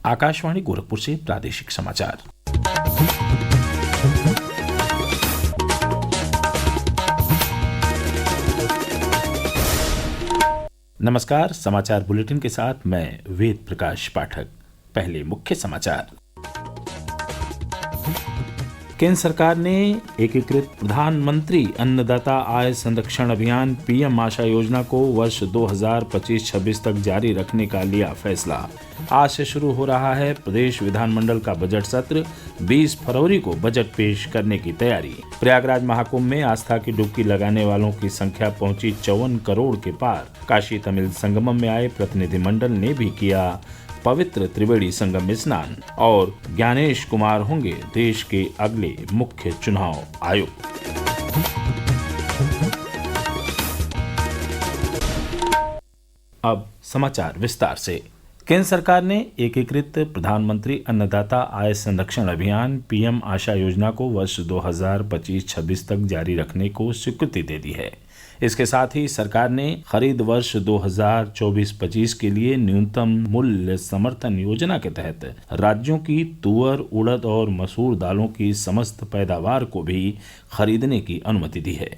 आकाशवाणी गोरखपुर से प्रादेशिक समाचार। नमस्कार, समाचार बुलेटिन के साथ मैं वेद प्रकाश पाठक। पहले मुख्य समाचार। केंद्र सरकार ने एकीकृत प्रधानमंत्री अन्नदाता आय संरक्षण अभियान पीएम आशा योजना को वर्ष 2025-26 तक जारी रखने का लिया फैसला। आज से शुरू हो रहा है प्रदेश विधानमंडल का बजट सत्र। 20 फरवरी को बजट पेश करने की तैयारी। प्रयागराज महाकुंभ में आस्था की डुबकी लगाने वालों की संख्या पहुंची 54 करोड़ के पार। काशी तमिल संगमम में आए प्रतिनिधिमंडल ने भी किया पवित्र त्रिवेणी संगम में स्नान। और ज्ञानेश कुमार होंगे देश के अगले मुख्य चुनाव आयुक्त। अब समाचार विस्तार से। केंद्र सरकार ने एकीकृत प्रधानमंत्री अन्नदाता आय संरक्षण अभियान पीएम आशा योजना को वर्ष 2025-26 तक जारी रखने को स्वीकृति दे दी है। इसके साथ ही सरकार ने खरीद वर्ष 2024-25 के लिए न्यूनतम मूल्य समर्थन योजना के तहत राज्यों की तुअर, उड़द और मसूर दालों की समस्त पैदावार को भी खरीदने की अनुमति दी है।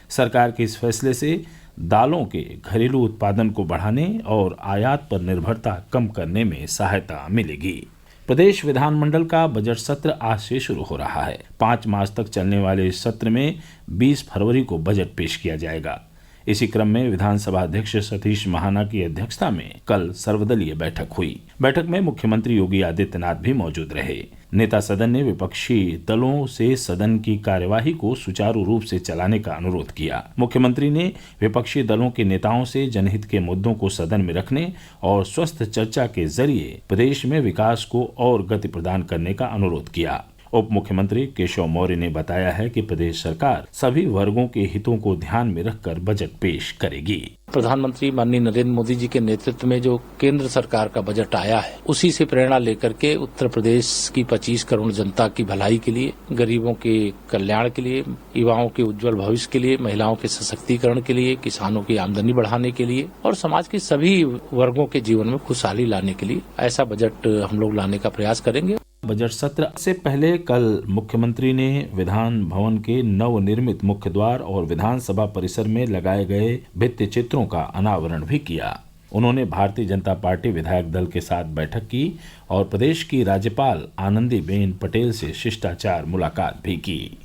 सरकार के इस फैसले से दालों के घरेलू उत्पादन को बढ़ाने और आयात पर निर्भरता कम करने में सहायता मिलेगी। प्रदेश विधानमंडल का बजट सत्र आज से शुरू हो रहा है। 5 मार्च तक चलने वाले इस सत्र में 20 फरवरी को बजट पेश किया जाएगा। इसी क्रम में विधानसभा अध्यक्ष सतीश महाना की अध्यक्षता में कल सर्वदलीय बैठक हुई। बैठक में मुख्यमंत्री योगी आदित्यनाथ भी मौजूद रहे। नेता सदन ने विपक्षी दलों से सदन की कार्यवाही को सुचारू रूप से चलाने का अनुरोध किया। मुख्यमंत्री ने विपक्षी दलों के नेताओं से जनहित के मुद्दों को सदन में रखने और स्वस्थ चर्चा के जरिए प्रदेश में विकास को और गति प्रदान करने का अनुरोध किया। उप मुख्यमंत्री केशव मौर्य ने बताया है कि प्रदेश सरकार सभी वर्गों के हितों को ध्यान में रखकर बजट पेश करेगी। प्रधानमंत्री माननीय नरेंद्र मोदी जी के नेतृत्व में जो केंद्र सरकार का बजट आया है, उसी से प्रेरणा लेकर के उत्तर प्रदेश की 25 करोड़ जनता की भलाई के लिए, गरीबों के कल्याण के लिए, युवाओं के उज्जवल भविष्य के लिए, महिलाओं के सशक्तिकरण के लिए, किसानों की आमदनी बढ़ाने के लिए और समाज के सभी वर्गों के जीवन में खुशहाली लाने के लिए ऐसा बजट हम लोग लाने का प्रयास करेंगे। बजट सत्र से पहले कल मुख्यमंत्री ने विधान भवन के नवनिर्मित मुख्य द्वार और विधानसभा परिसर में लगाए गए भित्ति चित्रों का अनावरण भी किया। उन्होंने भारतीय जनता पार्टी विधायक दल के साथ बैठक की और प्रदेश की राज्यपाल आनंदीबेन पटेल से शिष्टाचार मुलाकात भी की।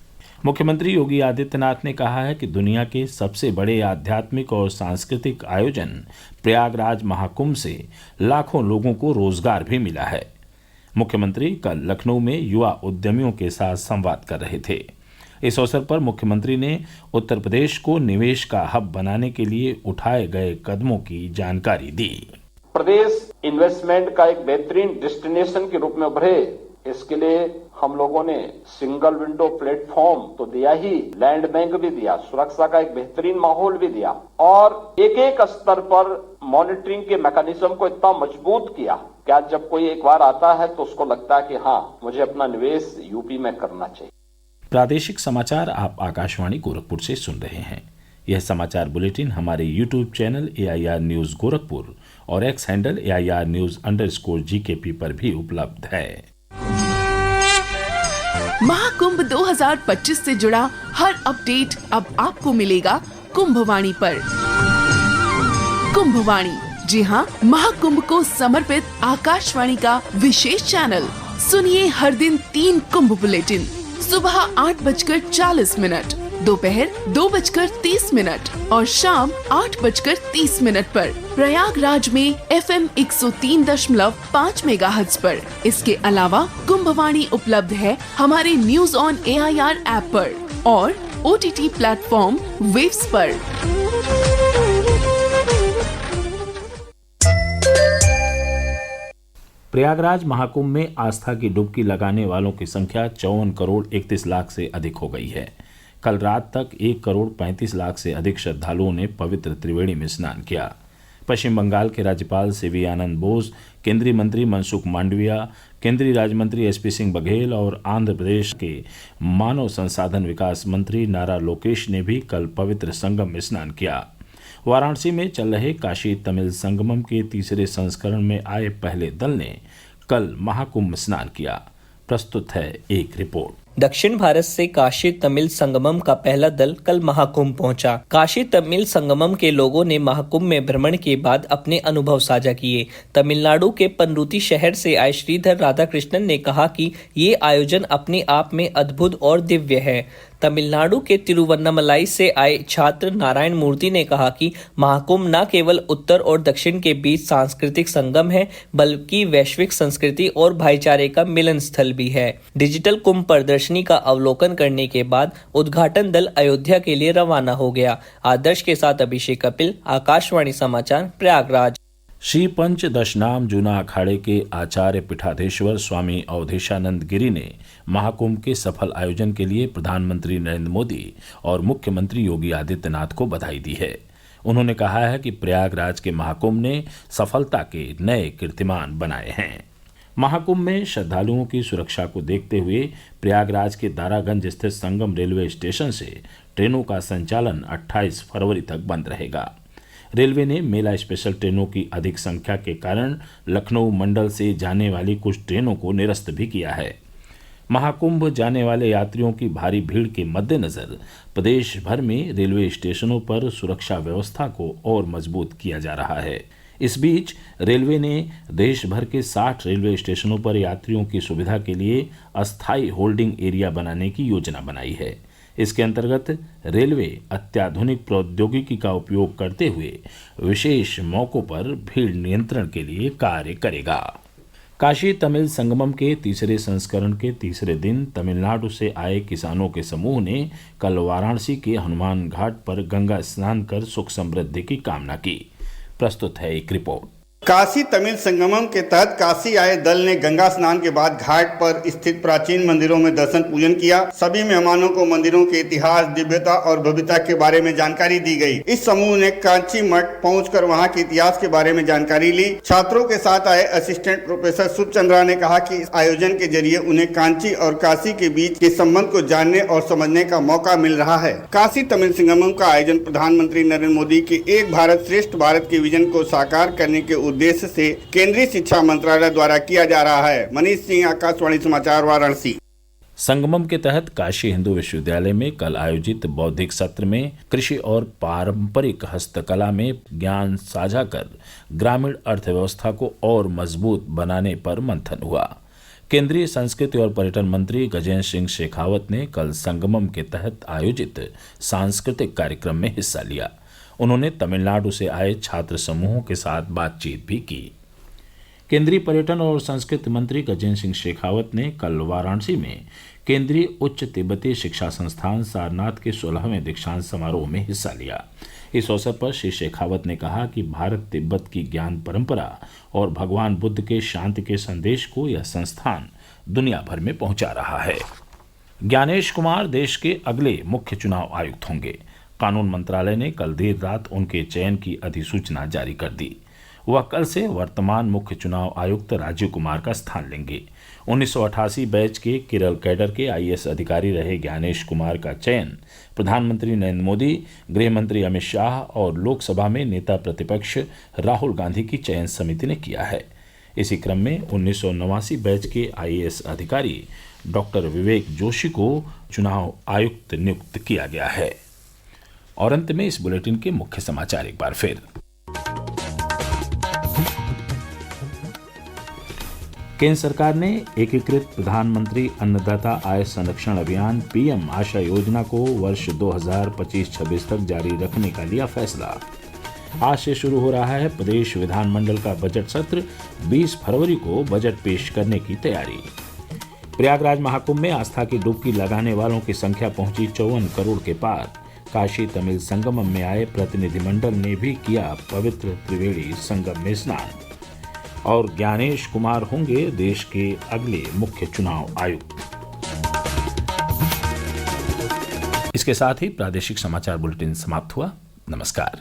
मुख्यमंत्री योगी आदित्यनाथ ने कहा है कि दुनिया के सबसे बड़े आध्यात्मिक और सांस्कृतिक आयोजन प्रयागराज महाकुंभ से लाखों लोगों को रोजगार भी मिला है। मुख्यमंत्री कल लखनऊ में युवा उद्यमियों के साथ संवाद कर रहे थे। इस अवसर पर मुख्यमंत्री ने उत्तर प्रदेश को निवेश का हब बनाने के लिए उठाए गए कदमों की जानकारी दी। प्रदेश इन्वेस्टमेंट का एक बेहतरीन डेस्टिनेशन के रूप में उभरे, इसके लिए हम लोगों ने सिंगल विंडो प्लेटफॉर्म तो दिया ही, लैंड बैंक भी दिया, सुरक्षा का एक बेहतरीन माहौल भी दिया और एक एक स्तर पर मॉनिटरिंग के मैकेनिज्म को इतना मजबूत किया कि आज जब कोई एक बार आता है तो उसको लगता है कि हाँ, मुझे अपना निवेश यूपी में करना चाहिए। प्रादेशिक समाचार आप आकाशवाणी गोरखपुर से सुन रहे हैं। यह समाचार बुलेटिन हमारे YouTube channel AIR news Gorakhpur और X हैंडल AIR News_GKP पर भी उपलब्ध है। महाकुंभ 2025 से जुड़ा हर अपडेट अब आपको मिलेगा कुंभवाणी पर। कुंभवाणी, जी हाँ, महाकुंभ को समर्पित आकाशवाणी का विशेष चैनल। सुनिए हर दिन 3 कुंभ बुलेटिन, सुबह 8:40, दोपहर 2:30 और शाम 8:30 पर प्रयागराज में FM 103.5 मेगाहर्ट्ज पर। इसके अलावा कुंभवाणी उपलब्ध है हमारे न्यूज ऑन AIR ऐप पर और OTT प्लेटफॉर्म वेव्स पर। प्रयागराज महाकुंभ में आस्था की डुबकी लगाने वालों की संख्या 54 करोड़ 31 लाख से अधिक हो गई है। कल रात तक 1 करोड़ 35 लाख से अधिक श्रद्धालुओं ने पवित्र त्रिवेणी में स्नान किया। पश्चिम बंगाल के राज्यपाल सीवी आनंद बोस, केंद्रीय मंत्री मनसुख मांडविया, केंद्रीय राज्य मंत्री SP सिंह बघेल और आंध्र प्रदेश के मानव संसाधन विकास मंत्री नारा लोकेश ने भी कल पवित्र संगम में स्नान किया। वाराणसी में चल रहे काशी तमिल संगमम के तीसरे संस्करण में आए पहले दल ने कल महाकुंभ स्नान किया। प्रस्तुत है एक रिपोर्ट। दक्षिण भारत से काशी तमिल संगमम का पहला दल कल महाकुंभ पहुंचा। काशी तमिल संगमम के लोगों ने महाकुंभ में भ्रमण के बाद अपने अनुभव साझा किए। तमिलनाडु के पनरुति शहर से आए श्रीधर राधाकृष्णन ने कहा कि ये आयोजन अपने आप में अद्भुत और दिव्य है। तमिलनाडु के तिरुवन्नमलाई से आए छात्र नारायण मूर्ति ने कहा कि महाकुंभ न केवल उत्तर और दक्षिण के बीच सांस्कृतिक संगम है, बल्कि वैश्विक संस्कृति और भाईचारे का मिलन स्थल भी है। डिजिटल कुंभ प्रदर्शनी का अवलोकन करने के बाद उद्घाटन दल अयोध्या के लिए रवाना हो गया। आदर्श के साथ अभिषेक कपिल, आकाशवाणी समाचार, प्रयागराज। श्री पंच दशनाम जूना अखाड़े के आचार्य पीठाधीश्वर स्वामी अवधेशानंद गिरी ने महाकुंभ के सफल आयोजन के लिए प्रधानमंत्री नरेंद्र मोदी और मुख्यमंत्री योगी आदित्यनाथ को बधाई दी है। उन्होंने कहा है कि प्रयागराज के महाकुंभ ने सफलता के नए कीर्तिमान बनाए हैं। महाकुंभ में श्रद्धालुओं की सुरक्षा को देखते हुए प्रयागराज के दारागंज स्थित संगम रेलवे स्टेशन से ट्रेनों का संचालन 28 फरवरी तक बंद रहेगा। रेलवे ने मेला स्पेशल ट्रेनों की अधिक संख्या के कारण लखनऊ मंडल से जाने वाली कुछ ट्रेनों को निरस्त भी किया है। महाकुंभ जाने वाले यात्रियों की भारी भीड़ के मद्देनजर प्रदेश भर में रेलवे स्टेशनों पर सुरक्षा व्यवस्था को और मजबूत किया जा रहा है। इस बीच रेलवे ने देश भर के 60 रेलवे स्टेशनों पर यात्रियों की सुविधा के लिए अस्थायी होल्डिंग एरिया बनाने की योजना बनाई है। इसके अंतर्गत रेलवे अत्याधुनिक प्रौद्योगिकी का उपयोग करते हुए विशेष मौकों पर भीड़ नियंत्रण के लिए कार्य करेगा। काशी तमिल संगमम के तीसरे संस्करण के तीसरे दिन तमिलनाडु से आए किसानों के समूह ने कल वाराणसी के हनुमान घाट पर गंगा स्नान कर सुख समृद्धि की कामना की। प्रस्तुत है एक रिपोर्ट। काशी तमिल संगमम के तहत काशी आए दल ने गंगा स्नान के बाद घाट पर स्थित प्राचीन मंदिरों में दर्शन पूजन किया। सभी मेहमानों को मंदिरों के इतिहास, दिव्यता और भव्यता के बारे में जानकारी दी गई। इस समूह ने कांची मठ पहुंचकर वहां के इतिहास के बारे में जानकारी ली। छात्रों के साथ आए असिस्टेंट प्रोफेसर शुभ चंद्रा ने कहा कि इस आयोजन के जरिए उन्हें कांची और काशी के बीच के संबंध को जानने और समझने का मौका मिल रहा है। काशी तमिल संगमम का आयोजन प्रधानमंत्री नरेंद्र मोदी के एक भारत श्रेष्ठ भारत के विजन को साकार करने के उद्देश्य से केंद्रीय शिक्षा मंत्रालय द्वारा किया जा रहा है। मनीष सिंह, आकाशवाणी समाचार, वाराणसी। संगमम के तहत काशी हिंदू विश्वविद्यालय में कल आयोजित बौद्धिक सत्र में कृषि और पारंपरिक हस्तकला में ज्ञान साझा कर ग्रामीण अर्थव्यवस्था को और मजबूत बनाने पर मंथन हुआ। केंद्रीय संस्कृति और पर्यटन मंत्री गजेंद्र सिंह शेखावत ने कल संगमम के तहत आयोजित सांस्कृतिक कार्यक्रम में हिस्सा लिया। उन्होंने तमिलनाडु से आए छात्र समूहों के साथ बातचीत भी की। केंद्रीय पर्यटन और संस्कृति मंत्री गजेंद्र सिंह शेखावत ने कल वाराणसी में केंद्रीय उच्च तिब्बती शिक्षा संस्थान सारनाथ के 16वें दीक्षांत समारोह में हिस्सा लिया। इस अवसर पर श्री शेखावत ने कहा कि भारत तिब्बत की ज्ञान परंपरा और भगवान बुद्ध के शांति के संदेश को यह संस्थान दुनिया भर में पहुंचा रहा है। ज्ञानेश कुमार देश के अगले मुख्य चुनाव आयुक्त होंगे। कानून मंत्रालय ने कल देर रात उनके चयन की अधिसूचना जारी कर दी। वह कल से वर्तमान मुख्य चुनाव आयुक्त राजीव कुमार का स्थान लेंगे। 1988 बैच के केरल कैडर के आईएएस अधिकारी रहे ज्ञानेश कुमार का चयन प्रधानमंत्री नरेंद्र मोदी, गृह मंत्री अमित शाह और लोकसभा में नेता प्रतिपक्ष राहुल गांधी की चयन समिति ने किया है। इसी क्रम में 1989 बैच के आईएएस अधिकारी डॉक्टर विवेक जोशी को चुनाव आयुक्त नियुक्त किया गया है। और अंत में इस बुलेटिन के मुख्य समाचार एक बार फिर। केंद्र सरकार ने एकीकृत प्रधानमंत्री अन्नदाता आय संरक्षण अभियान पीएम आशा योजना को वर्ष 2025-26 तक जारी रखने का लिया फैसला। आज से शुरू हो रहा है प्रदेश विधानमंडल का बजट सत्र। 20 फरवरी को बजट पेश करने की तैयारी। प्रयागराज महाकुंभ में आस्था की डुबकी लगाने वालों की संख्या पहुंची 54 करोड़ के पार। काशी तमिल संगमम में आए प्रतिनिधिमंडल ने भी किया पवित्र त्रिवेणी संगम में स्नान। और ज्ञानेश कुमार होंगे देश के अगले मुख्य चुनाव आयुक्त। इसके साथ ही प्रादेशिक समाचार बुलेटिन समाप्त हुआ। नमस्कार।